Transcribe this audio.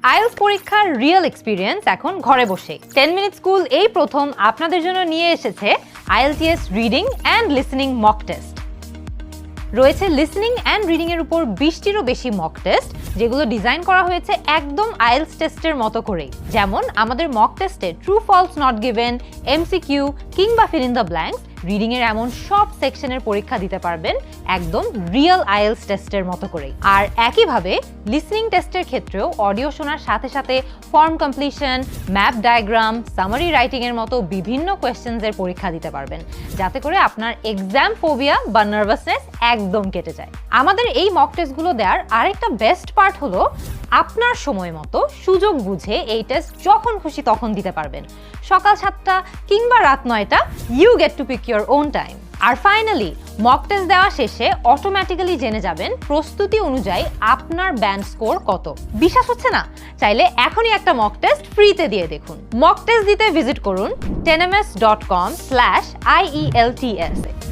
IELTS পরীক্ষার real experience এখন ঘরে বসে 10 মিনিট স্কুল এই প্রথম আপনাদের জন্য নিয়ে এসেছে IELTS reading and listening mock test. রয়েছে লিসেনিং অ্যান্ড রিডিং এর উপর 20টিরও বেশি মক টেস্ট, যেগুলো ডিজাইন করা হয়েছে একদম আইএলটিএস টেস্টের মতো করেই। যেমন আমাদের মক টেস্টে true false not given, MCQ কিংবা fill in the blanks, reading এর এমন সব সেকশনের পরীক্ষা দিতে পারবেন একদম রিয়েল আইএলটিএস টেস্টের মতো করেই। আর একইভাবে লিসেনিং টেস্টের ক্ষেত্রেও অডিও শোনার সাথে সাথে form completion, map diagram, summary writing এর মতো বিভিন্ন কোয়েশ্চেনস এর পরীক্ষা দিতে পারবেন, যাতে করে আপনার এক্সাম ফোবিয়া বা নার্ভাসনেস একদম কেটে যায়। আমাদের এই মক টেস্টগুলো দেওয়ার আরেকটা বেস্ট পার্ট হলো আপনার সময় মতো সুযোগ বুঝে এই টেস্ট যখন খুশি তখন দিতে পারবেন। সকাল 7টা কিংবা রাত 9টা, you get to pick your own time. আর ফাইনালি মক টেস্ট দেওয়া শেষে অটোমেটিক্যালি জেনে যাবেন প্রস্তুতি অনুযায়ী আপনার ব্যান্ড স্কোর কত। বিশ্বাস হচ্ছে না? চাইলে এখনই একটা মক টেস্ট ফ্রিতে দিয়ে দেখুন। মক টেস্ট দিতে ভিজিট করুন tenms.com/IELTS।